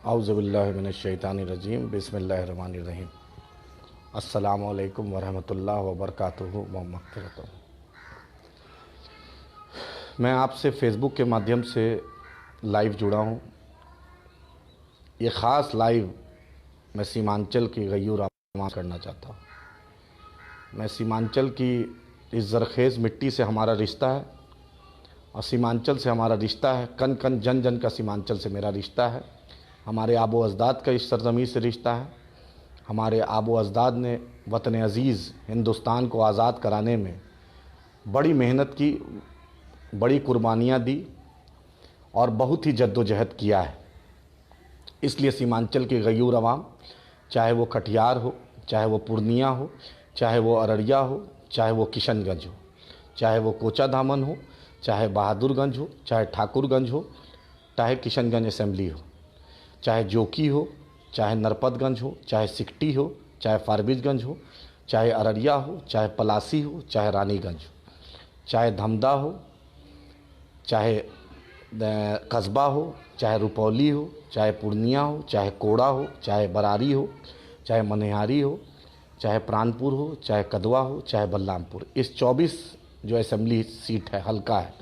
औज़ुबिल्लाहि मिनश्शैतानिर्रजीम बिस्मिल्लाहिर्रहमानिर्रहीम। अस्सलामु अलैकुम वरहमतुल्लाहि वबरकातुहू व मग़फ़िरतुहू। मैं आपसे फ़ेसबुक के माध्यम से लाइव जुड़ा हूँ। ये ख़ास लाइव मैं सीमांचल की गयूर आवाज़ करना चाहता हूँ। मैं सीमांचल की इस ज़रख़ेज़ मिट्टी से हमारा रिश्ता है और सीमांचल से हमारा रिश्ता है। कन कन जन जन का सीमांचल से मेरा रिश्ता है। हमारे आबो अजदाद का इस सरज़मीं से रिश्ता है। हमारे आबो अजदाद ने वतन अज़ीज़ हिंदुस्तान को आज़ाद कराने में बड़ी मेहनत की, बड़ी कुर्बानियाँ दी और बहुत ही जद्दोजहद किया है। इसलिए सीमांचल की गयूर अवाम, चाहे वो कटिहार हो, चाहे वो पूर्णिया हो, चाहे वो अररिया हो, चाहे वो किशनगंज हो, चाहे वो कोचा धामन हो, चाहे बहादुरगंज हो, चाहे ठाकुरगंज हो, चाहे किशनगंज असेंबली हो, चाहे जोकी हो, चाहे नरपतगंज हो, चाहे सिकटी हो, चाहे फारबिसगंज हो, चाहे अररिया हो, चाहे पलासी हो, चाहे रानीगंज हो, चाहे धमदा हो, चाहे कस्बा हो, चाहे रुपौली हो, चाहे पूर्णिया हो, चाहे कोड़ा हो, चाहे बरारी हो, चाहे मनिहारी हो, चाहे प्राणपुर हो, चाहे कदवा हो, चाहे बलरामपुर। इस 24 जो असेंबली सीट है, हल्का है,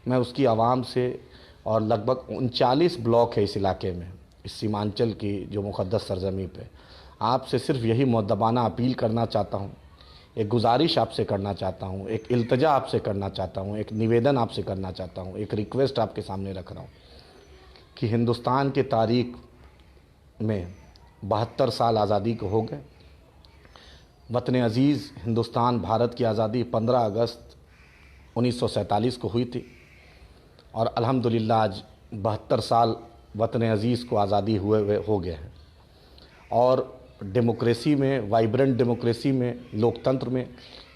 मैं उसकी आवाम से और लगभग 39 ब्लॉक है इस इलाके में, इस सीमांचल की जो मुक़द्दस सरज़मीं पे, आपसे सिर्फ यही मुअद्दबाना अपील करना चाहता हूँ, एक गुजारिश आपसे करना चाहता हूँ, एक इल्तिजा आपसे करना चाहता हूँ, एक निवेदन आपसे करना चाहता हूँ, एक रिक्वेस्ट आपके सामने रख रहा हूँ कि हिंदुस्तान की तारीख़ में 72 साल आज़ादी को हो गए। वतन अज़ीज़ हिंदुस्तान भारत की आज़ादी 15 अगस्त 1947 को हुई थी और अल्हम्दुलिल्लाह आज 72 साल वतन अज़ीज़ को आज़ादी हुए हो गए हैं। और डेमोक्रेसी में, वाइब्रेंट डेमोक्रेसी में, लोकतंत्र में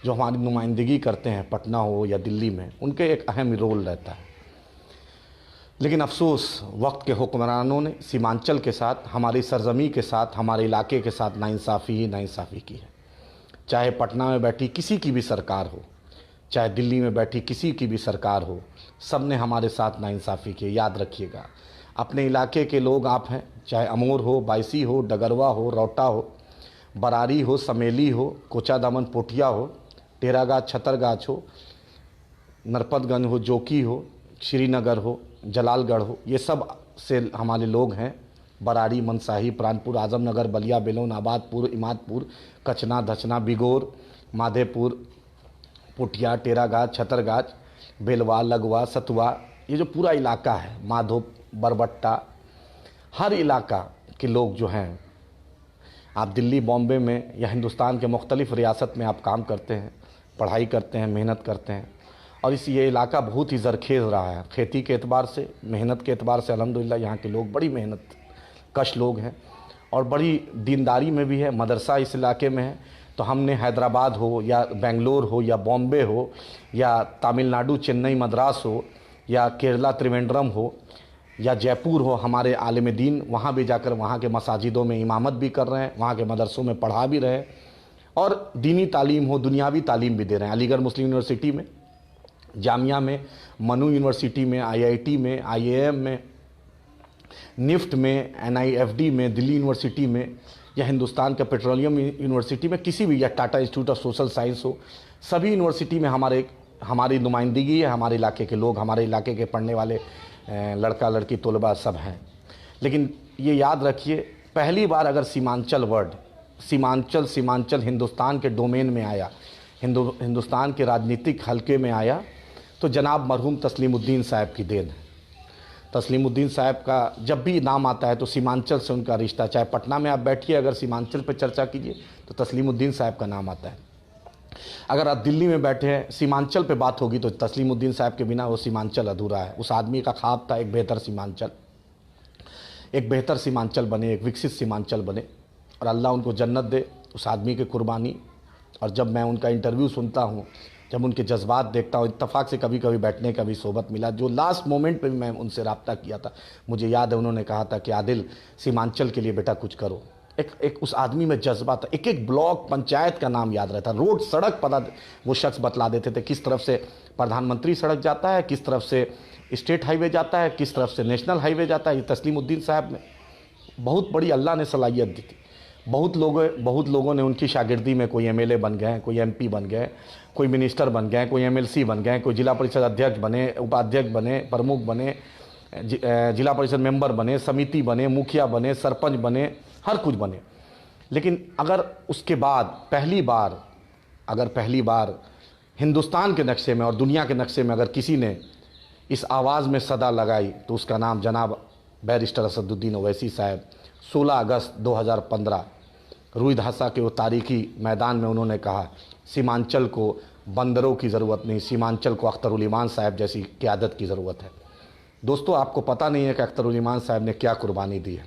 जो हमारी नुमाइंदगी करते हैं पटना हो या दिल्ली में, उनके एक अहम रोल रहता है। लेकिन अफसोस वक्त के हुक्मरानों ने सीमांचल के साथ, हमारी सरज़मीं के साथ, हमारे इलाके के साथ नाइंसाफ़ी ही नाइंसाफ़ी की है। चाहे पटना में बैठी किसी की भी सरकार हो, चाहे दिल्ली में बैठी किसी की भी सरकार हो, सब ने हमारे साथ नाइंसाफ़ी की। याद रखिएगा, अपने इलाके के लोग आप हैं, चाहे अमोर हो, बायसी हो, डगरवा हो, रौटा हो, बरारी हो, समेली हो, कोचा दामन पोठिया हो, टेरागाछ छतरगाछ हो, नरपतगंज हो, जोकी हो, श्रीनगर हो, जलालगढ़ हो, ये सब से हमारे लोग हैं। बरारी, मनसाही, प्राणपुर, आजमनगर, बलिया, बेलोन, आबादपुर, इमादपुर, कचना, धचना, बिगोर, माधेपुर, पोठिया, टेरागाछ, छतरगाछ, बेलवा, लगवा, सतुआ, ये जो पूरा इलाका है, माधो, बरबट्टा, हर इलाका के लोग जो हैं, आप दिल्ली, बॉम्बे में या हिंदुस्तान के मुख्तलिफ़ रियासत में आप काम करते हैं, पढ़ाई करते हैं, मेहनत करते हैं और ये इलाका बहुत ही ज़रखेज़ रहा है। खेती के एतबार से, मेहनत के एतबार से अल्हम्दुलिल्लाह यहाँ के लोग बड़ी मेहनत कश लोग हैं और बड़ी दीनदारी में भी है। मदरसा इस इलाके में है, तो हमने हैदराबाद हो या बेंगलोर हो या बॉम्बे हो या तमिलनाडु चेन्नई मद्रास हो या केरला त्रिवेंद्रम हो या जयपुर हो, हमारे आलिम दीन वहाँ भी जाकर वहाँ के मसाजिदों में इमामत भी कर रहे हैं, वहाँ के मदरसों में पढ़ा भी रहे हैं और दीनी तालीम हो, दुनियावी तालीम भी दे रहे हैं। अलीगढ़ मुस्लिम यूनिवर्सिटी में, जामिया में, मनु यूनिवर्सिटी में, IIT में, IAM में, निफ्ट में, NIFD में, दिल्ली यूनिवर्सिटी में या हिंदुस्तान का पेट्रोलियम यूनिवर्सिटी में, किसी भी, या Tata institute of social science हो, सभी यूनिवर्सिटी में हमारी नुमाइंदगी है। हमारे इलाके के लोग, हमारे इलाके के पढ़ने वाले लड़का लड़की तलबा सब हैं। लेकिन ये याद रखिए, पहली बार अगर सीमांचल वर्ड, सीमांचल हिंदुस्तान के डोमेन में आया, हिंदुस्तान के राजनीतिक हलके में आया, तो जनाब मरहूम तस्लीमुद्दीन साहब की देन है। तस्लीमुद्दीन साहब का जब भी नाम आता है तो सीमांचल से उनका रिश्ता, चाहे पटना में आप बैठिए, अगर सीमांचल पर चर्चा कीजिए तो तस्लीमुद्दीन साहब का नाम आता है। अगर आप दिल्ली में बैठे हैं, सीमांचल पे बात होगी तो तस्लीमुद्दीन साहब के बिना वो सीमांचल अधूरा है। उस आदमी का ख्वाब था एक बेहतर सीमांचल बने, एक विकसित सीमांचल बने और अल्लाह उनको जन्नत दे, उस आदमी की कुर्बानी। और जब मैं उनका इंटरव्यू सुनता हूँ, जब उनके जज्बात देखता हूँ, इत्तफाक से कभी कभी बैठने का भी सोबत मिला, जो लास्ट मोमेंट पे भी मैं उनसे रब्ता किया था, मुझे याद है उन्होंने कहा था कि आदिल, सीमांचल के लिए बेटा कुछ करो। एक उस आदमी में जज्बा था। एक एक ब्लॉक, पंचायत का नाम याद रहता, रोड, सड़क पता वो शख्स बतला देते थे, किस तरफ से प्रधानमंत्री सड़क जाता है, किस तरफ से स्टेट हाईवे जाता है, किस तरफ से नेशनल हाईवे जाता है। ये तस्लीमुद्दीन साहब ने बहुत बड़ी अल्लाह ने सलाहियत दी थी। बहुत लोगों ने उनकी शागिर्दी में कोई एमएलए बन गए, कोई एमपी बन गए, कोई मिनिस्टर बन गए, कोई एमएलसी बन गए, कोई जिला परिषद अध्यक्ष बने, उपाध्यक्ष बने, प्रमुख बने, जिला परिषद मेंबर बने, समिति बने, मुखिया बने, सरपंच बने, हर कुछ बने। लेकिन अगर उसके बाद पहली बार हिंदुस्तान के नक्शे में और दुनिया के नक्शे में अगर किसी ने इस आवाज़ में सदा लगाई तो उसका नाम जनाब बैरिस्टर असदुद्दीन ओवैसी साहब। 16 अगस्त 2015 रुई धासा के वो तारीखी मैदान में उन्होंने कहा, सीमांचल को बंदरों की ज़रूरत नहीं, सीमांचल को अख्तरुल ईमान साहब जैसी क़यादत की ज़रूरत है। दोस्तों, आपको पता नहीं है कि अख्तरुल ईमान साहब ने क्या कुर्बानी दी है।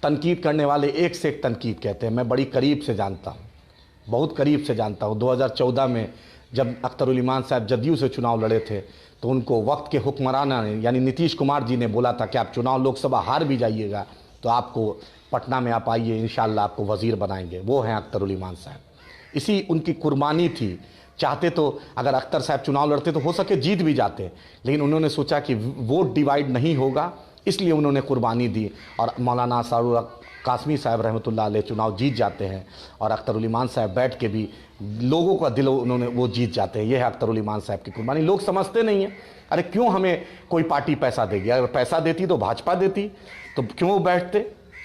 तनकीद करने वाले एक से एक तनकीद कहते हैं, मैं बड़ी करीब से जानता हूँ, बहुत करीब से जानता हूँ। 2014 में जब अख्तरुल ईमान साहब जदयू से चुनाव लड़े थे तो उनको वक्त के हुक्मराना ने यानी नीतीश कुमार जी ने बोला था कि आप चुनाव लोकसभा हार भी जाइएगा तो आपको पटना में आप आइए, इंशाल्लाह आपको वज़ीर बनाएंगे। वो हैं अख्तरुल ईमान साहब, इसी उनकी कुर्बानी थी। चाहते तो अगर अख्तर साहब चुनाव लड़ते तो हो सके जीत भी जाते, लेकिन उन्होंने सोचा कि वोट डिवाइड नहीं होगा, इसलिए उन्होंने कुर्बानी दी और मौलाना असरारुल हक कासमी साहब रहमतुल्लाह अलैह चुनाव जीत जाते हैं और अख्तरुल ईमान साहब बैठ के भी लोगों का दिल उन्होंने वो जीत जाते हैं। ये है अख्तरुल ईमान साहब की कुर्बानी। लोग समझते नहीं हैं, अरे क्यों हमें कोई पार्टी पैसा देगी? अगर पैसा देती तो भाजपा देती, तो क्यों वो बैठते?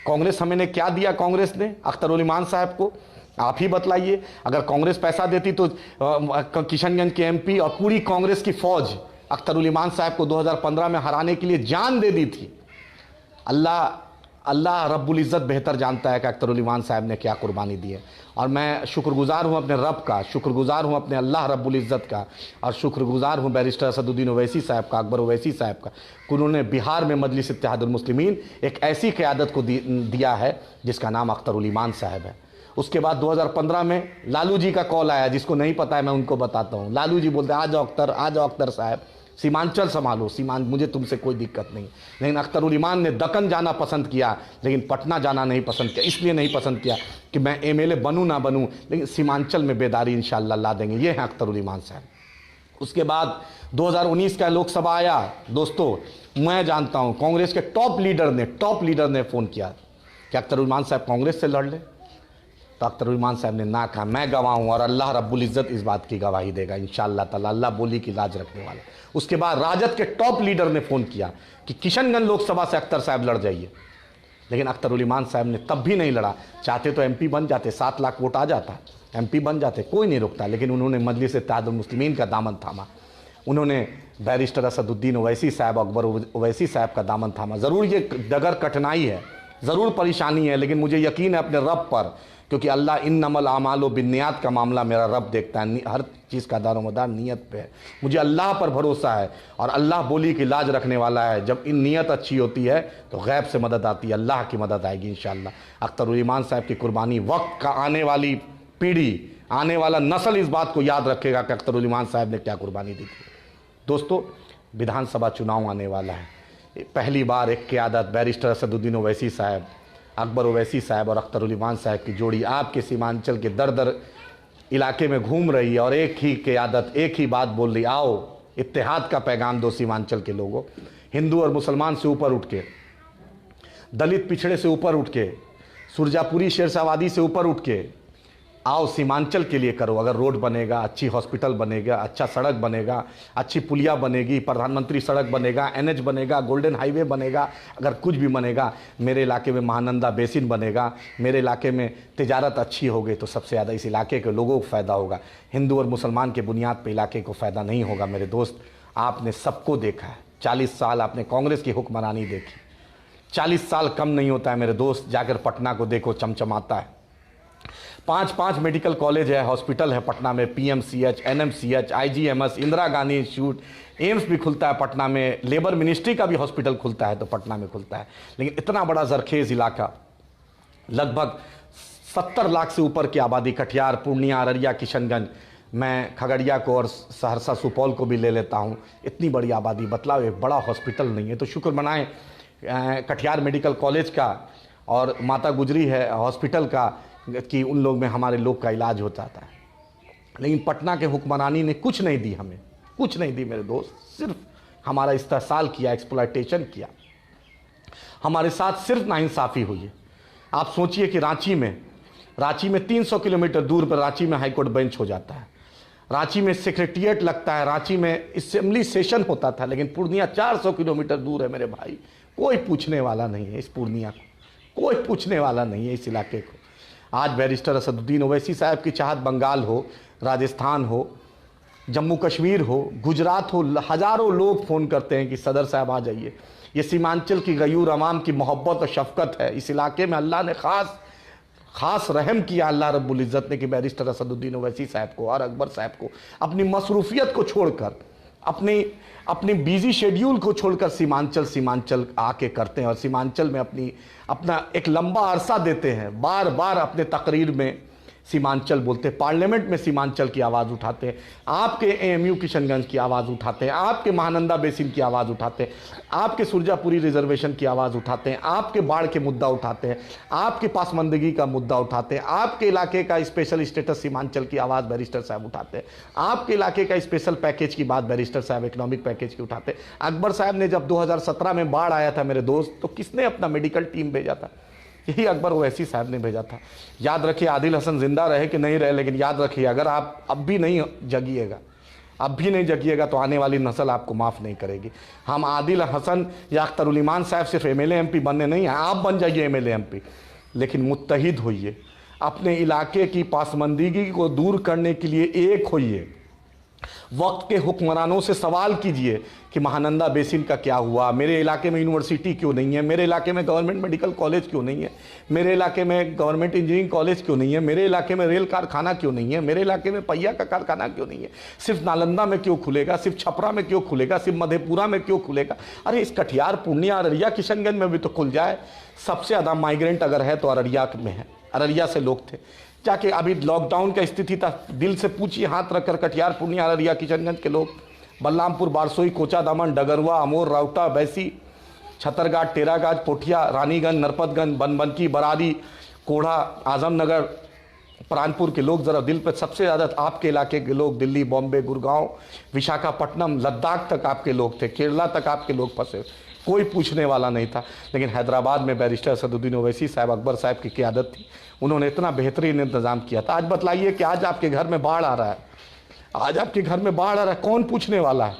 कांग्रेस हमें ने क्या दिया? कांग्रेस ने अख्तरुल ईमान साहब को आप ही बतलाइए। अगर कांग्रेस पैसा देती तो किशनगंज के एमपी और पूरी कांग्रेस की फौज अख्तरुल ईमान साहब को 2015 में हराने के लिए जान दे दी थी। अल्लाह रब्बुल इज़्ज़त बेहतर जानता है कि अख्तरुल ईमान साहब ने क्या कुर्बानी दी है। और मैं शुक्रगुज़ार हूँ अपने रब का, शुक्रगुज़ार हूँ अपने अल्लाह रब्बुल इज़्ज़त का, और शुक्रगुज़ार हूँ बैरिस्टर असदुद्दीन ओवैसी साहब का, अकबर ओवैसी साहब का, कि उन्होंने बिहार में मजलिस इत्तेहादुल मुस्लिमीन एक ऐसी क़यादत को दिया है जिसका नाम अख्तरुल ईमान साहब है। उसके बाद 2015 में लालू जी का कॉल आया, जिसको नहीं पता है मैं उनको बताता हूँ। लालू जी बोलते हैं, आ जाओ अख्तर साहब, सीमांचल संभालो, मुझे तुमसे कोई दिक्कत नहीं। लेकिन अख्तरुल ईमान ने दक्कन जाना पसंद किया, लेकिन पटना जाना नहीं पसंद किया। इसलिए नहीं पसंद किया कि मैं एमएलए बनूं ना बनूं, लेकिन सीमांचल में बेदारी इंशाअल्लाह ला देंगे। ये हैं अख्तरुल ईमान साहब। उसके बाद 2019 का लोकसभा आया। दोस्तों, मैं जानता हूँ कांग्रेस के टॉप लीडर ने फ़ोन किया कि अख्तरुल ईमान साहब कांग्रेस से लड़ ले, तो अख्तरुल ईमान साहब ने ना कहा, मैं गवाह हूँ और अल्लाह रब्बुल इज़्ज़त इस बात की गवाही देगा इंशाअल्लाह ताला। अल्लाह बोली की लाज रखने वाला। उसके बाद राजद के टॉप लीडर ने फ़ोन किया कि किशनगंज लोकसभा से अख्तर साहब लड़ जाइए, लेकिन अख्तरुल ईमान साहब ने तब भी नहीं लड़ा। चाहते तो एमपी बन जाते, 7 लाख वोट आ जाता, एमपी बन जाते, कोई नहीं रुकता। लेकिन उन्होंने मजलिस इत्तेहादुल मुस्लिमीन का दामन थामा, उन्होंने बैरिस्टर असदुद्दीन ओवैसी साहब, अकबर ओवैसी साहब का दामन थामा। ज़रूर ये डगर कठिनाई है, ज़रूर परेशानी है, लेकिन मुझे यकीन है अपने रब पर, क्योंकि अल्लाह इन्नमल आमालु बिन्नियात का मामला मेरा रब देखता है। हर चीज़ का दारोमदार नीयत पे है। मुझे अल्लाह पर भरोसा है और अल्लाह बोली की लाज रखने वाला है। जब इन नीयत अच्छी होती है तो गैब से मदद आती है, अल्लाह की मदद आएगी इंशाअल्लाह। अख्तरुल ईमान साहब की कुर्बानी, वक्त का आने वाली पीढ़ी, आने वाला नस्ल इस बात को याद रखेगा कि अख्तरुल ईमान साहब ने क्या कुर्बानी दी थी। दोस्तों, विधानसभा चुनाव आने वाला है। पहली बार एक क़यादत बैरिस्टर असदुद्दीन ओवैसी साहब, अकबर ओवैसी साहब और अख्तरुल ईमान साहब की जोड़ी आपके सीमांचल के दर दर इलाके में घूम रही है और एक ही क़यादत, एक ही बात बोल रही, आओ इत्तेहाद का पैगाम दो सीमांचल के लोगों। हिंदू और मुसलमान से ऊपर उठ के, दलित पिछड़े से ऊपर उठ के, सुरजापुरी शेरशाहवादी से ऊपर उठ के आओ सीमांचल के लिए करो। अगर रोड बनेगा, अच्छी हॉस्पिटल बनेगा, अच्छा सड़क बनेगा, अच्छी पुलिया बनेगी, प्रधानमंत्री सड़क बनेगा, एनएच बनेगा, गोल्डन हाईवे बनेगा, अगर कुछ भी बनेगा, मेरे इलाके में महानंदा बेसिन बनेगा, मेरे इलाके में तिजारत अच्छी होगी तो सबसे ज़्यादा इस इलाके के लोगों को फ़ायदा होगा। हिंदू और मुसलमान के बुनियाद पर इलाके को फ़ायदा नहीं होगा। मेरे दोस्त, आपने सबको देखा है, 40 साल आपने कांग्रेस की हुक्मरानी देखी, 40 साल कम नहीं होता है मेरे दोस्त। जाकर पटना को देखो, चमचमाता है। 5 मेडिकल कॉलेज है, हॉस्पिटल है पटना में, PMCH, NMCH, IGMS, Indira Gandhi institute, AIIMS भी खुलता है पटना में, लेबर मिनिस्ट्री का भी हॉस्पिटल खुलता है तो पटना में खुलता है। लेकिन इतना बड़ा जरखेज़ इलाका, लगभग 70 लाख से ऊपर की आबादी, कटिहार, पूर्णिया, अररिया, किशनगंज, मैं खगड़िया को और सहरसा सुपौल को भी ले लेता हूँ, इतनी बड़ी आबादी, बतलाओ एक बड़ा हॉस्पिटल नहीं है। तो शुक्र मनाएं कटिहार मेडिकल कॉलेज का और माता गुजरी है हॉस्पिटल का कि उन लोग में हमारे लोग का इलाज होता था। लेकिन पटना के हुक्मरानी ने कुछ नहीं दी, हमें कुछ नहीं दी मेरे दोस्त, सिर्फ हमारा इस्तेहसाल किया, एक्सप्लॉयटेशन किया। हमारे साथ सिर्फ नाइंसाफ़ी हुई है। आप सोचिए कि रांची में 300 किलोमीटर दूर पर रांची में हाईकोर्ट बेंच हो जाता है, रांची में सेक्रेटेरिएट लगता है, रांची में असेंबली सेशन होता था, लेकिन पूर्णिया 400 किलोमीटर दूर है मेरे भाई। कोई पूछने वाला नहीं है इस पूर्णिया को, कोई पूछने वाला नहीं है इस इलाके को। आज बैरिस्टर असदुद्दीन ओवैसी साहब की चाहत बंगाल हो, राजस्थान हो, जम्मू कश्मीर हो, गुजरात हो, हज़ारों लोग फ़ोन करते हैं कि सदर साहब आ जाइए। ये सीमांचल की गयूर अवाम की मोहब्बत और शफ़क़त है। इस इलाके में अल्लाह ने ख़ास रहम किया, अल्लाह रब्बुल इज़्ज़त ने, कि बैरिस्टर असदुद्दीन ओवैसी साहब को और अकबर साहब को अपनी मसरूफ़ियत को छोड़कर, अपनी बिजी शेड्यूल को छोड़कर सीमांचल आके करते हैं और सीमांचल में अपना एक लंबा अरसा देते हैं। बार बार अपने तकरीर में सीमांचल बोलते हैं, पार्लियामेंट में सीमांचल की आवाज़ उठाते हैं, आपके एएमयू किशनगंज की आवाज़ उठाते हैं, आपके महानंदा बेसिन की आवाज़ उठाते हैं, आपके सुरजापुरी रिजर्वेशन की आवाज़ उठाते हैं, आपके बाढ़ के मुद्दा उठाते हैं, आपके पासमंदगी का मुद्दा उठाते हैं, आपके इलाके का स्पेशल स्टेटस सीमांचल की आवाज़ बैरिस्टर साहब उठाते हैं, आपके इलाके का स्पेशल पैकेज की बात बैरिस्टर साहब इकोनॉमिक पैकेज की उठाते हैं। अकबर साहब ने जब 2017 में बाढ़ आया था मेरे दोस्त, तो किसने अपना मेडिकल टीम भेजा था? यही अकबर ओवैसी साहब ने भेजा था। याद रखिए, आदिल हसन जिंदा रहे कि नहीं रहे, लेकिन याद रखिए, अगर आप अब भी नहीं जगिएगा तो आने वाली नस्ल आपको माफ़ नहीं करेगी। हम आदिल हसन या अख्तरुल ईमान साहब सिर्फ एमएलए एमपी बनने नहीं हैं, आप बन जाइए एमएलए एमपी, लेकिन मुत्तहिद होइए, अपने इलाके की पासमंदगी को दूर करने के लिए एक होइए। वक्त के हुक्मरानों से सवाल कीजिए कि महानंदा बेसिन का क्या हुआ, मेरे इलाके में यूनिवर्सिटी क्यों नहीं है, मेरे इलाके में गवर्नमेंट मेडिकल कॉलेज क्यों नहीं है, मेरे इलाके में गवर्नमेंट इंजीनियरिंग कॉलेज क्यों नहीं है, मेरे इलाके में रेल कारखाना क्यों नहीं है, मेरे इलाके में पहिया का कारखाना क्यों नहीं है, सिर्फ नालंदा में क्यों खुलेगा, सिर्फ छपरा में क्यों खुलेगा, सिर्फ मधेपुरा में क्यों खुलेगा? अरे इस कटिहार, पूर्णिया, अररिया, किशनगंज में भी तो खुल जाए। सबसे ज़्यादा माइग्रेंट अगर है तो अररिया में है, अररिया से लोग थे। जाके अभी लॉकडाउन का स्थिति था, दिल से पूछिए हाथ रखकर, कटिहार, पूर्णिया, अररिया, किशनगंज के लोग, बलरामपुर, बारसोई, कोचा दामन, डगरवा, अमोर, राउटा, बैसी, छतरगाट, टेरागाज, पोठिया, रानीगंज, नरपतगंज, बनबनकी, बरारी, कोढ़ा, आजमनगर, प्राणपुर के लोग, ज़रा दिल पर सबसे ज़्यादा आपके इलाके के लोग, दिल्ली, बॉम्बे, गुड़गांव, विशाखापट्टनम, लद्दाख तक आपके लोग थे, केरला तक आपके लोग फंसे, कोई पूछने वाला नहीं था। लेकिन हैदराबाद में बैरिस्टर असदुद्दीन ओवैसी साहब, अकबर साहब की क़यादत थी, उन्होंने इतना बेहतरीन इंतज़ाम किया था। आज बतलाइए कि आज आपके घर में बाढ़ आ रहा है, आज आपके घर में बाढ़ आ रहा है, कौन पूछने वाला है?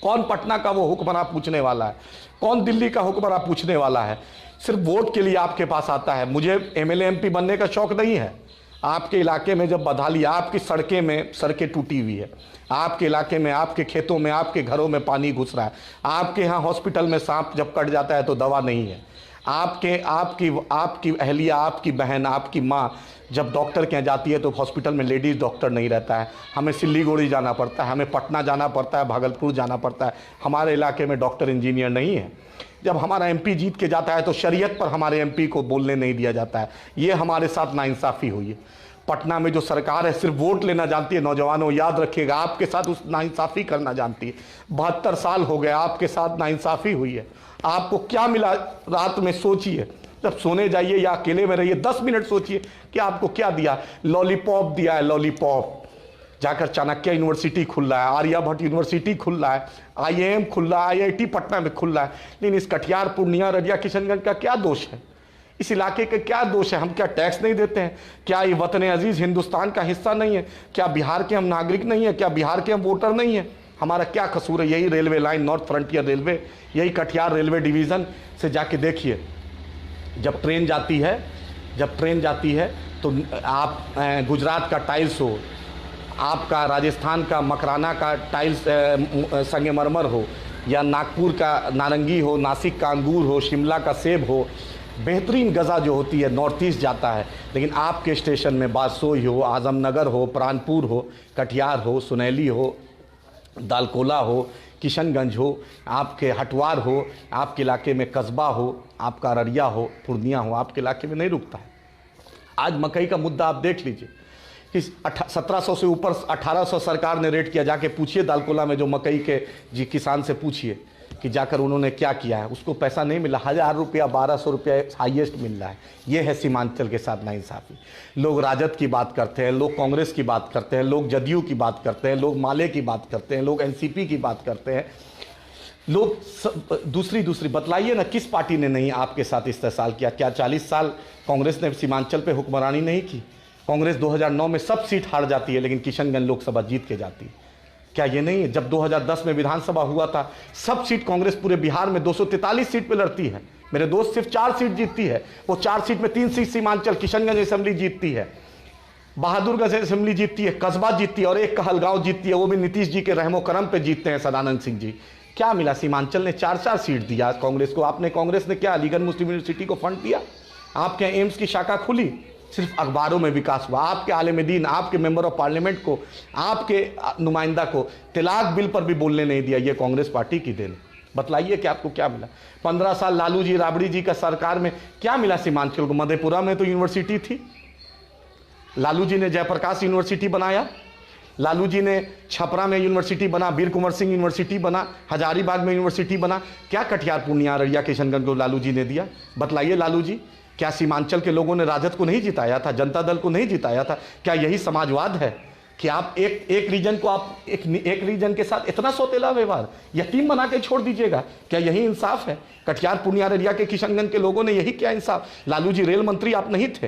कौन पटना का वो हुक्मरान पूछने वाला है? कौन दिल्ली का हुक्मरान पूछने वाला है? सिर्फ वोट के लिए आपके पास आता है। मुझे एमएलए एमपी बनने का शौक़ नहीं है। आपके इलाके में जब बदहाली, आपकी सड़कें टूटी हुई है, आपके इलाके में, आपके खेतों में, आपके घरों में पानी घुस रहा है, आपके यहाँ हॉस्पिटल में सांप जब कट जाता है तो दवा नहीं है, आपकी अहलिया, आपकी बहन, आपकी माँ जब डॉक्टर के यहाँ जाती है तो हॉस्पिटल में लेडीज़ डॉक्टर नहीं रहता है, हमें सिल्लीगुड़ी जाना पड़ता है, हमें पटना जाना पड़ता है, भागलपुर जाना पड़ता है, हमारे इलाके में डॉक्टर इंजीनियर नहीं है। जब हमारा एमपी जीत के जाता है तो शरीयत पर हमारे एमपी को बोलने नहीं दिया जाता है। ये हमारे साथ नाइंसाफ़ी हुई है। पटना में जो सरकार है सिर्फ वोट लेना जानती है। नौजवानों याद रखिएगा, आपके साथ उस नाइंसाफ़ी करना जानती है। 72 साल हो गए आपके साथ नाइंसाफ़ी हुई है। आपको क्या मिला रात में सोचिए, जब सोने जाइए या अकेले में रहिए 10 मिनट सोचिए कि आपको क्या दिया। लॉलीपॉप दिया है, लॉलीपॉप। जाकर चाणक्य यूनिवर्सिटी खुल रहा है, आर्यभट्ट यूनिवर्सिटी खुल रहा है, आईएएम खुल रहा है, आईआईटी पटना में खुल रहा है, लेकिन इस कटिहार, पूर्णिया, अररिया, किशनगंज का क्या दोष है? इस इलाके का क्या दोष है? हम क्या टैक्स नहीं देते हैं? क्या ये वतन अजीज़ हिंदुस्तान का हिस्सा नहीं है? क्या बिहार के हम नागरिक नहीं है? क्या बिहार के हम वोटर नहीं है? हमारा क्या कसूर है? यही railway line, north frontier railway, यही कटिहार रेलवे डिवीज़न से जाके देखिए, जब ट्रेन जाती है तो आप गुजरात का टाइल्स हो, आपका राजस्थान का मकराना का टाइल्स संगमरमर हो, या नागपुर का नारंगी हो, नासिक का अंगूर हो, शिमला का सेब हो, बेहतरीन गज़ा जो होती है नॉर्थ ईस्ट जाता है। लेकिन आपके स्टेशन में बादसोई हो, आजमनगर हो, प्राणपुर हो, कटिहार हो, सुनैली हो, दालकोला हो, किशनगंज हो, आपके हटवार हो, आपके इलाके में कस्बा हो, आपका अररिया हो, पूर्णिया हो, आपके इलाके में नहीं रुकता है। आज मकई का मुद्दा आप देख लीजिए कि 1700 से ऊपर 1800 सरकार ने रेट किया। जाके पूछिए दालकोला में जो मकई के जी किसान से पूछिए कि जाकर उन्होंने क्या किया है। उसको पैसा नहीं मिला, 1000 रुपया, 1200 रुपया हाईएस्ट मिल रहा है। ये है सीमांचल के साथ नाइंसाफ़ी। लोग राजद की बात करते हैं, लोग कांग्रेस की बात करते हैं, लोग जदयू की बात करते हैं, लोग माले की बात करते हैं, लोग एनसीपी की बात करते हैं, लोग दूसरी बतलाइए ना, किस पार्टी ने नहीं आपके साथ इस्तेसाल किया? क्या 40 साल कांग्रेस ने सीमांचल पे हुक्मरानी नहीं की? कांग्रेस 2009 में सब सीट हार जाती है लेकिन किशनगंज लोकसभा जीत के जाती है। क्या ये नहीं है? जब 2010 में विधानसभा हुआ था, सब सीट कांग्रेस पूरे बिहार में 243 सीट पे लड़ती है। मेरे दोस्त सिर्फ 4 सीट जीतती है। वो 4 सीट में 3 सीट सीमांचल किशनगंज असेंबली जीतती है, बहादुरगंज असेंबली जीतती है, कस्बा जीतती है और एक कहलगांव जीतती है। वो भी नीतीश जी के रहमो करम पे जीतते हैं, सदानंद सिंह जी। क्या मिला? सीमांचल ने 4 सीट दिया कांग्रेस को। कांग्रेस ने क्या अलीगढ़ मुस्लिम यूनिवर्सिटी को फंड दिया? आपके यहाँ एम्स की शाखा खुली, सिर्फ अखबारों में विकास हुआ। आपके आलिम दीन, आपके मेंबर ऑफ पार्लियामेंट को, आपके नुमाइंदा को तलाक बिल पर भी बोलने नहीं दिया। ये कांग्रेस पार्टी की देन। बतलाइए कि आपको क्या मिला? 15 साल लालू जी राबड़ी जी का सरकार में क्या मिला सीमांचल को? मधेपुरा में तो यूनिवर्सिटी थी, लालू जी ने जयप्रकाश यूनिवर्सिटी बनाया, लालू जी ने छपरा में यूनिवर्सिटी बना, वीर कुंवर सिंह यूनिवर्सिटी बना, हजारीबाग में यूनिवर्सिटी बना। क्या कटिहार, पूर्णिया, अररिया, किशनगंज को लालू जी ने दिया? बतलाइए लालू जी, क्या सीमांचल के लोगों ने राजद को नहीं जिताया था, जनता दल को नहीं जिताया था? क्या यही समाजवाद है कि आप एक रीजन को आप एक रीजन के साथ इतना सौतेला व्यवहार, यतीम बना के छोड़ दीजिएगा? क्या यही इंसाफ है? कटिहार, पूर्णिया, अररिया के किशनगंज के लोगों ने यही क्या इंसाफ? लालू जी रेल मंत्री आप नहीं थे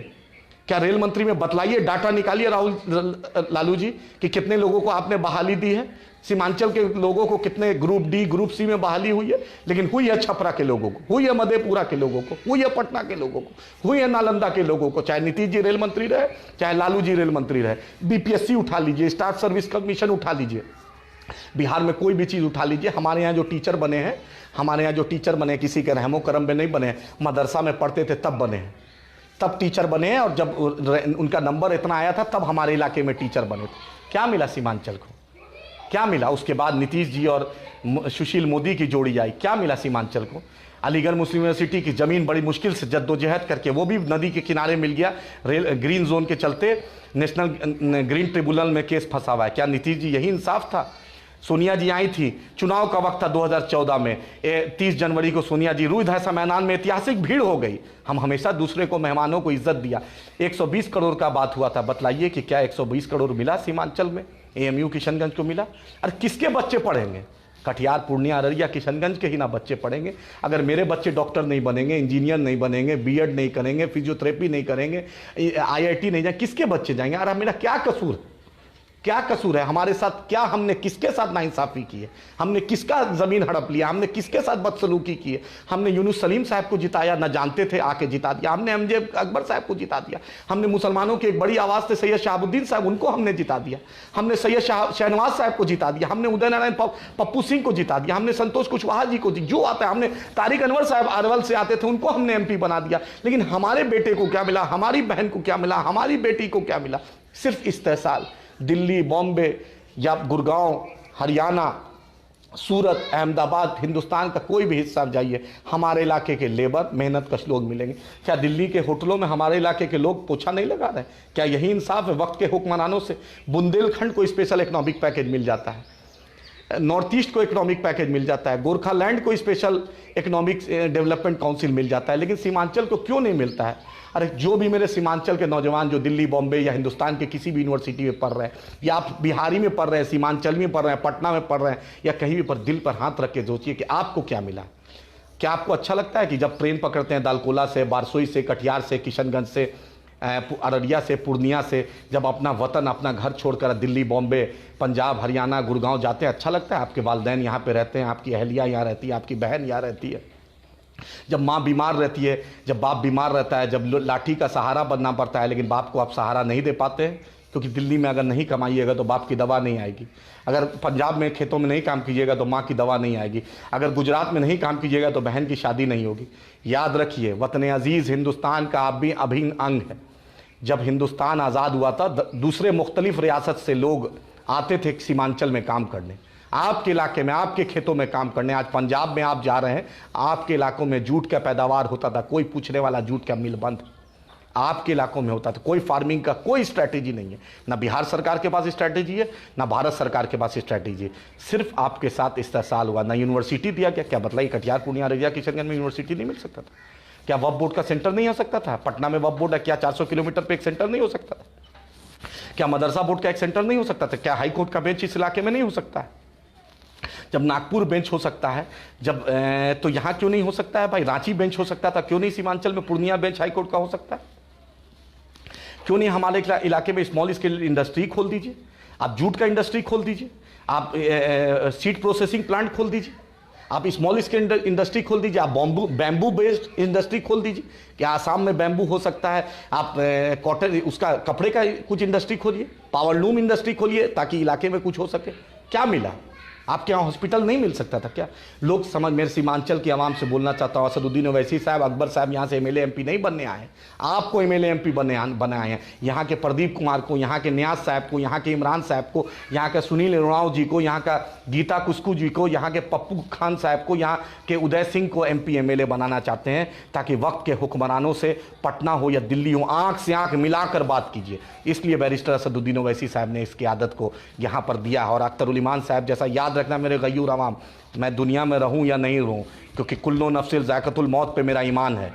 क्या? रेल मंत्री में बतलाइए, डाटा निकालिए लालू जी कि कितने लोगों को आपने बहाली दी है। सीमांचल के लोगों को कितने ग्रुप डी, ग्रुप सी में बहाली हुई है, लेकिन हुई है छपरा के लोगों को, हुई है मधेपुरा के लोगों को, हुई है पटना के लोगों को, हुई है नालंदा के लोगों को। चाहे नीतीश जी रेल मंत्री रहे, चाहे लालू जी रेल मंत्री रहे। बीपीएससी उठा लीजिए, स्टाफ सर्विस कमीशन उठा लीजिए, बिहार में कोई भी चीज़ उठा लीजिए। हमारे यहाँ जो टीचर बने हैं, हमारे यहाँ जो टीचर बने, किसी के रहमो करम में नहीं बने, मदरसा में पढ़ते थे तब बने हैं, तब टीचर बने हैं। और जब उनका नंबर इतना आया था तब हमारे इलाके में टीचर बने थे। क्या मिला सीमांचल को? क्या मिला? उसके बाद नीतीश जी और सुशील मोदी की जोड़ी आई, क्या मिला सीमांचल को? अलीगढ़ मुस्लिम यूनिवर्सिटी की ज़मीन बड़ी मुश्किल से जद्दोजहद करके, वो भी नदी के किनारे मिल गया, रेल ग्रीन जोन के चलते नेशनल ग्रीन ट्रिब्यूनल में केस फंसा हुआ है। क्या नीतीश जी यही इंसाफ था? सोनिया जी आई थी, चुनाव का वक्त था 2014 में, 30 जनवरी को सोनिया जी रूई-धासा मैदान में ऐतिहासिक भीड़ हो गई। हम हमेशा दूसरे को, मेहमानों को इज्जत दिया। 120 करोड़ का बात हुआ था। बतलाइए कि क्या 120 करोड़ मिला सीमांचल में? एएमयू किशनगंज को मिला? अरे किसके बच्चे पढ़ेंगे? कटिहार, पूर्णिया, अररिया, किशनगंज के ही ना बच्चे पढ़ेंगे। अगर मेरे बच्चे डॉक्टर नहीं बनेंगे, इंजीनियर नहीं बनेंगे, बीएड नहीं करेंगे, फिजियोथेरेपी नहीं करेंगे, आईआईटी नहीं जाएंगे, किसके बच्चे जाएंगे? अरे मेरा क्या कसूर है? क्या कसूर है हमारे साथ? क्या हमने किसके साथ नाइंसाफी की है? हमने किसका ज़मीन हड़प लिया? हमने किसके साथ बदसलूकी की है? हमने यूनुस सलीम साहब को जिताया, ना जानते थे, आके जिता दिया। हमने एमजे अकबर साहब को जिता दिया। हमने मुसलमानों की एक बड़ी आवाज़ थे सैयद शहाबुद्दीन साहब, उनको हमने जिता दिया। हमने सैयद शहनवाज साहब को जिता दिया। हमने उदय नारायण पप्पू सिंह को जिता दिया। हमने संतोष कुशवाहा जी को, जो आता है, हमने तारिक अनवर साहब अरवल से आते थे, उनको हमने एमपी बना दिया। लेकिन हमारे बेटे को क्या मिला? हमारी बहन को क्या मिला? हमारी बेटी को क्या मिला? सिर्फ इस्तेसाल। दिल्ली, बॉम्बे या गुड़गांव, हरियाणा, सूरत, अहमदाबाद, हिंदुस्तान का कोई भी हिस्सा जाइए, हमारे इलाके के लेबर, मेहनतकश लोग मिलेंगे। क्या दिल्ली के होटलों में हमारे इलाके के लोग पोछा नहीं लगा रहे? क्या यही इंसाफ है? वक्त के हुक्मरानों से बुंदेलखंड को स्पेशल इकोनॉमिक पैकेज मिल जाता है, नॉर्थ ईस्ट को इकोनॉमिक पैकेज मिल जाता है, गोरखालैंड को स्पेशल इकोनॉमिक डेवलपमेंट काउंसिल मिल जाता है, लेकिन सीमांचल को क्यों नहीं मिलता है? अरे जो भी मेरे सीमांचल के नौजवान जो दिल्ली, बॉम्बे या हिंदुस्तान के किसी भी यूनिवर्सिटी में पढ़ रहे हैं, या आप बिहारी में पढ़ रहे हैं, सीमांचल में पढ़ रहे हैं, पटना में पढ़ रहे हैं, या कहीं भी पर, दिल पर हाथ रख के सोचिए कि आपको क्या मिला। क्या आपको अच्छा लगता है कि जब ट्रेन पकड़ते हैं दालकोला से, बारसोई से, कटिहार से, किशनगंज से, अररिया से, पूर्णिया से, जब अपना वतन, अपना घर छोड़कर दिल्ली, बॉम्बे, पंजाब, हरियाणा, गुड़गांव जाते हैं, अच्छा लगता है? आपके वालिदैन यहाँ पे रहते हैं, आपकी अहलिया यहाँ रहती है, आपकी बहन यहाँ रहती है। जब माँ बीमार रहती है, जब बाप बीमार रहता है, जब लाठी का सहारा बनना पड़ता है, लेकिन बाप को आप सहारा नहीं दे पाते हैं, क्योंकि दिल्ली में अगर नहीं कमाइएगा तो बाप की दवा नहीं आएगी। अगर पंजाब में खेतों में नहीं काम कीजिएगा तो माँ की दवा नहीं आएगी। अगर गुजरात में नहीं काम कीजिएगा तो बहन की शादी नहीं होगी। याद रखिए, वतन अजीज़ हिंदुस्तान का आप भी अभिन्न अंग है। जब हिंदुस्तान आज़ाद हुआ था, दूसरे मुख्तलिफ रियासत से लोग आते थे सीमांचल में काम करने, आपके इलाके में, आपके खेतों में काम करने। आज पंजाब में आप जा रहे हैं, आपके इलाकों में जूट का पैदावार होता था, कोई पूछने वाला, जूट का मिल बंद आपके इलाकों में होता था। कोई फार्मिंग का कोई स्ट्रैटेजी नहीं है, ना बिहार सरकार के पास स्ट्रैटेजी है, ना भारत सरकार के पास स्ट्रैटेजी है। सिर्फ आपके साथ इस्तेसाल हुआ। ना यूनिवर्सिटी दिया गया। क्या बतलाइए, कटिहार, पूर्णिया, अररिया, किशनगंज में यूनिवर्सिटी नहीं मिल सकता था? क्या वक्फ बोर्ड का सेंटर नहीं हो सकता था? पटना में वक्फ बोर्ड है, क्या 400 किलोमीटर पे एक सेंटर नहीं हो सकता था? क्या मदरसा बोर्ड का एक सेंटर नहीं हो सकता था? क्या हाई कोर्ट का बेंच इस इलाके में नहीं हो सकता है? जब नागपुर बेंच हो सकता है, जब तो यहाँ क्यों नहीं हो सकता है भाई? रांची बेंच हो सकता था, क्यों नहीं सीमांचल में पूर्णिया बेंच हाईकोर्ट का हो सकता है? क्यों नहीं हमारे इलाके में स्मॉल स्केल इंडस्ट्री खोल दीजिए, आप जूट का इंडस्ट्री खोल दीजिए, आप सीड प्रोसेसिंग प्लांट खोल दीजिए, आप स्मॉल स्केल इंडस्ट्री खोल दीजिए, आप बैम्बू बेस्ड इंडस्ट्री खोल दीजिए। क्या आसाम में बैम्बू हो सकता है? आप कॉटन, उसका कपड़े का कुछ इंडस्ट्री खोलिए, पावरलूम इंडस्ट्री खोलिए, ताकि इलाके में कुछ हो सके। क्या मिला? आपके यहाँ हॉस्पिटल नहीं मिल सकता था क्या? लोग समझ, मेरे सीमांचल की आवाम से बोलना चाहता हूँ, असदुद्दीन ओवैसी साहब, अकबर साहब यहाँ से एमएलए एमपी नहीं बनने आए, आपको एमएलए एमपी बने आए हैं। यहाँ के प्रदीप कुमार को, यहाँ के न्याज साहब को, यहाँ के इमरान साहब को, यहाँ के सुनील उरांव जी को, यहाँ का गीता कुस्कू जी को, यहाँ के पप्पू खान साहब को, यहाँ के उदय सिंह को एमपी एमएलए बनाना चाहते हैं, ताकि वक्त के हुक्मरानों से, पटना हो या दिल्ली हो, आंख से आंख मिलाकर बात कीजिए। इसलिए बैरिस्टर असदुद्दीन ओवैसी साहब ने इसकी आदत को यहाँ पर दिया। और अख्तर ईमान साहब जैसा, याद रखना मेरे गयूर अवाम, मैं दुनिया में रहूं या नहीं रहूं, क्योंकि कुल्लो नफ्सिल ज़ायक़तुल मौत पे मेरा ईमान है,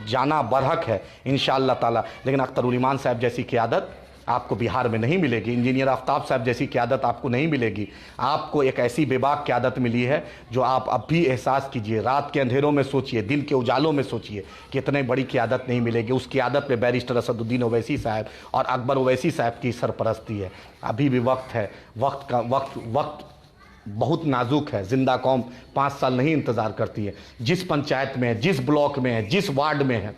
जाना बरहक है इंशाअल्लाह ताला। लेकिन अख्तर ईमान साहब जैसी क़यादत आपको बिहार में नहीं मिलेगी, इंजीनियर आफ्ताब साहब जैसी क़यादत आपको नहीं मिलेगी। आपको एक ऐसी बेबाक क़यादत मिली है जो आप अब भी एहसास कीजिए, रात के अंधेरों में सोचिए, दिन के उजालों में सोचिए कि इतनी बड़ी क़यादत नहीं मिलेगी। उस क़यादत पे बैरिस्टर असदुद्दीन ओवैसी साहब और अकबर ओवैसी साहब की सरपरस्ती है। अभी भी वक्त है, वक्त बहुत नाजुक है। जिंदा कौम 5 साल नहीं इंतज़ार करती है। जिस पंचायत में है, जिस ब्लॉक में है, जिस वार्ड में है,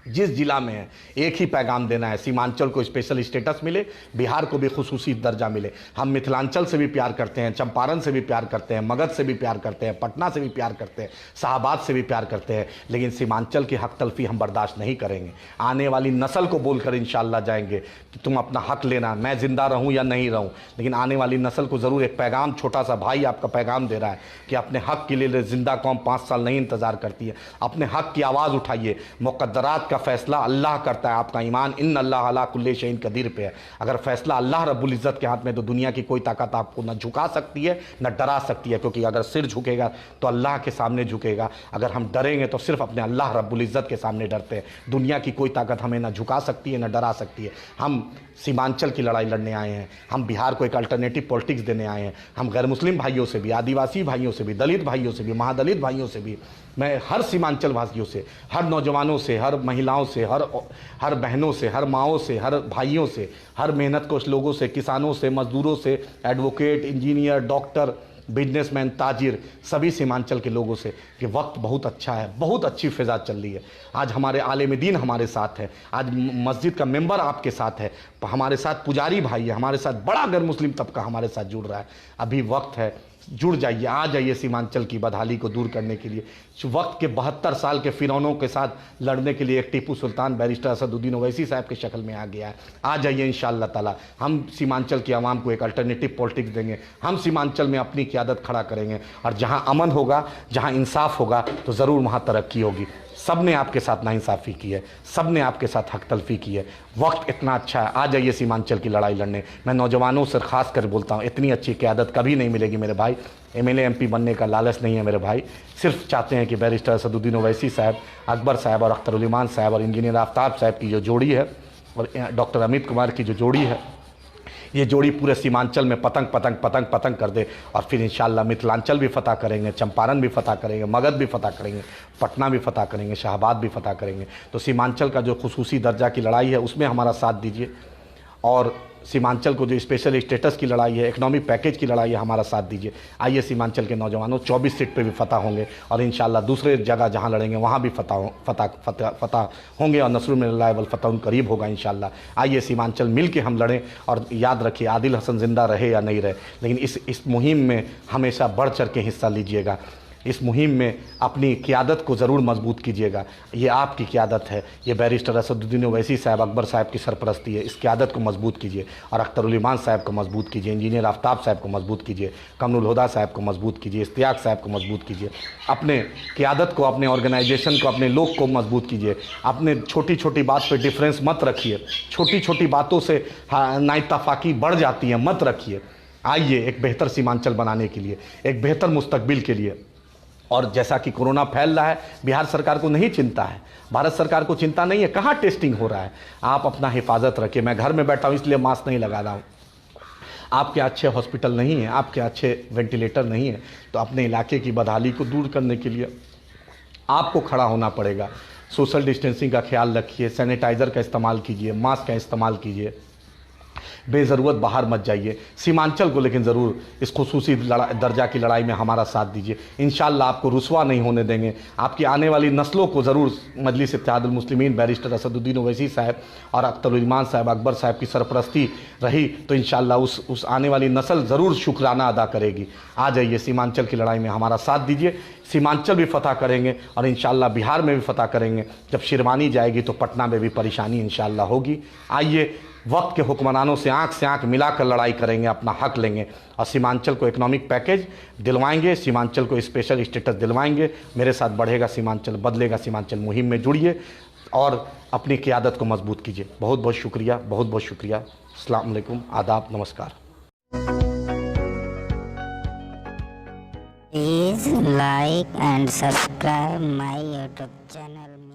जिस जिला में है, एक ही पैगाम देना है, सीमांचल को स्पेशल स्टेटस मिले, बिहार को भी खुसूसी दर्जा मिले। हम मिथिलांचल से भी प्यार करते हैं, चंपारण से भी प्यार करते हैं, मगध से भी प्यार करते हैं, पटना से भी प्यार करते हैं, शाहबाद से भी प्यार करते हैं, लेकिन सीमांचल की हक तलफी हम बर्दाश्त नहीं करेंगे। आने वाली नस्ल को बोलकर इंशाअल्लाह जाएंगे कि तुम अपना हक लेना, मैं ज़िंदा रहूँ या नहीं रहूँ, लेकिन आने वाली नस्ल को ज़रूर एक पैगाम, छोटा सा भाई आपका पैगाम दे रहा है कि अपने हक के लिए ज़िंदा कौम 5 साल नहीं इंतज़ार करती है। अपने हक की आवाज़ उठाइए। मुक़द्दरात का फैसला अल्लाह करता है, आपका ईमान इन अल्लाह अला कुल्ले शैइन कदीर पे है। अगर फैसला अल्लाह रब्बुल इज़्ज़त के हाथ में, तो दुनिया की कोई ताकत आपको न झुका सकती है न डरा सकती है, क्योंकि अगर सिर झुकेगा तो अल्लाह के सामने झुकेगा, अगर हम डरेंगे तो सिर्फ अपने अल्लाह रब्बुल इज़्ज़त के सामने डरते हैं। दुनिया की कोई ताकत हमें न झुका सकती है न डरा सकती है। हम सीमांचल की लड़ाई लड़ने आए हैं, हम बिहार को एक अल्टरनेटिव पॉलिटिक्स देने आए हैं। हम गैर मुस्लिम भाइयों से भी, आदिवासी भाइयों से भी, दलित भाइयों से भी, महादलित भाइयों से भी, मैं हर सीमांचल वासियों से, हर नौजवानों से, हर महिलाओं से, हर बहनों से, हर माओं से, हर भाइयों से, हर मेहनतकश लोगों से, किसानों से, मजदूरों से, एडवोकेट, इंजीनियर, डॉक्टर, बिजनेसमैन, ताजिर, सभी सीमांचल के लोगों से कि वक्त बहुत अच्छा है, बहुत अच्छी फ़िज़ा चल रही है। आज हमारे आलिम दीन हमारे साथ है, आज मस्जिद का मेंबर आपके साथ है, हमारे साथ पुजारी भाई है, हमारे साथ बड़ा गैर मुस्लिम तबका हमारे साथ जुड़ रहा है। अभी वक्त है, जुड़ जाइए, आ जाइए सीमांचल की बदहाली को दूर करने के लिए। वक्त के 72 साल के फिरौनों के साथ लड़ने के लिए एक टीपू सुल्तान बैरिस्टर असदुद्दीन ओवैसी साहब की शक्ल में आ गया है। आ जाइए इंशाअल्लाह ताला, हम सीमांचल की आवाम को एक अल्टरनेटिव पॉलिटिक्स देंगे। हम सीमांचल में अपनी क़यादत खड़ा करेंगे, और जहाँ अमन होगा, जहाँ इंसाफ होगा, तो ज़रूर वहाँ तरक्की होगी। सब ने आपके साथ नाइंसाफ़ी की है, सब ने आपके साथ हक तलफी की है। वक्त इतना अच्छा है, आ जाइए सीमांचल की लड़ाई लड़ने। मैं नौजवानों से ख़ास कर बोलता हूँ, इतनी अच्छी क़यादत कभी नहीं मिलेगी मेरे भाई। एमएलए एमपी बनने का लालच नहीं है मेरे भाई, सिर्फ चाहते हैं कि बैरिस्टर असदुद्दीन ओवैसी साहब, अकबर साहब और अख्तर ईमान साहब और इंजीनियर आफ्ताब साहब की जो जोड़ी है, और डॉक्टर अमित कुमार की जो जोड़ी है, ये जोड़ी पूरे सीमांचल में पतंग पतंग पतंग पतंग कर दे। और फिर इंशाअल्लाह मिथिलांचल भी फतह करेंगे, चंपारण भी फतह करेंगे, मगध भी फतह करेंगे, पटना भी फतह करेंगे, शाहबाद भी फतह करेंगे। तो सीमांचल का जो खुसूसी दर्जा की लड़ाई है, उसमें हमारा साथ दीजिए। और सीमांचल को जो स्पेशल स्टेटस की लड़ाई है, इकनॉमिक पैकेज की लड़ाई है, हमारा साथ दीजिए। आइए सीमांचल के नौजवानों, 24 सीट पे भी फतह होंगे, और इंशाअल्लाह दूसरे जगह जहां लड़ेंगे वहां भी फतह होंगे, और नसरुल्लाह वल फतह करीब होगा इंशाअल्लाह। आइए सीमांचल मिल के हम लड़ें। और याद रखिए, आदिल हसन ज़िंदा रहे या नहीं रहे, लेकिन इस मुहिम में हमेशा बढ़ चढ़ के हिस्सा लीजिएगा। इस मुहिम में अपनी क़यादत को ज़रूर मजबूत कीजिएगा। ये आपकी क़यादत है, ये बैरिस्टर असदुद्दीन ओवैसी साहब, अकबर साहब की सरपरस्ती है। इस क़यादत को मजबूत कीजिए, और अख्तर ईमान साहब को मजबूत कीजिए, इंजीनियर आफ्ताब साहब को मजबूत कीजिए, कमरुल हुदा साहब को मजबूत कीजिए, इश्तियाक साहब को मजबूत कीजिए। अपने क़यादत को, अपने ऑर्गेनाइजेशन को, अपने लोग को मजबूत कीजिए। अपने छोटी छोटी बात पर डिफरेंस मत रखिए, छोटी छोटी बातों से नाइतफाकी बढ़ जाती है, मत रखिए। आइए एक बेहतर सीमांचल बनाने के लिए, एक बेहतर मुस्तकबिल के लिए। और जैसा कि कोरोना फैल रहा है, बिहार सरकार को नहीं चिंता है, भारत सरकार को चिंता नहीं है, कहाँ टेस्टिंग हो रहा है। आप अपना हिफाजत रखिए। मैं घर में बैठा हूँ इसलिए मास्क नहीं लगा रहा हूँ। आपके अच्छे हॉस्पिटल नहीं हैं, आपके अच्छे वेंटिलेटर नहीं हैं, तो अपने इलाके की बदहाली को दूर करने के लिए आपको खड़ा होना पड़ेगा। सोशल डिस्टेंसिंग का ख्याल रखिए, सैनिटाइज़र का इस्तेमाल कीजिए, मास्क का इस्तेमाल कीजिए, बेज़रूरत बाहर मत जाइए। सीमांचल को लेकिन ज़रूर इस खुसूसी दर्जा की लड़ाई में हमारा साथ दीजिए। इंशाअल्लाह आपको रुसवा नहीं होने देंगे। आपकी आने वाली नस्लों को ज़रूर मजलिस इत्तेहादुल मुस्लिमीन बैरिस्टर असदुद्दीन ओवैसी साहब और अख्तरुल ईमान साहब अकबर साहब की सरपरस्ती रही तो इंशाअल्लाह उस आने वाली नस्ल ज़रूर शुक्राना अदा करेगी। आ जाइए, सीमांचल की लड़ाई में हमारा साथ दीजिए। सीमांचल भी फतह करेंगे और इंशाअल्लाह बिहार में भी फतह करेंगे। जब शेरवानी जाएगी तो पटना में भी परेशानी इंशाअल्लाह होगी। आइए, वक्त के हुक्मरानों से आंख मिलाकर लड़ाई करेंगे, अपना हक लेंगे और सीमांचल को इकोनॉमिक पैकेज दिलवाएंगे, सीमांचल को स्पेशल स्टेटस दिलवाएंगे। मेरे साथ बढ़ेगा सीमांचल, बदलेगा सीमांचल मुहिम में जुड़िए और अपनी क़ियादत को मजबूत कीजिए। बहुत बहुत शुक्रिया, बहुत बहुत शुक्रिया। अस्सलाम वालेकुम, आदाब, नमस्कार। Please like and subscribe my YouTube channel.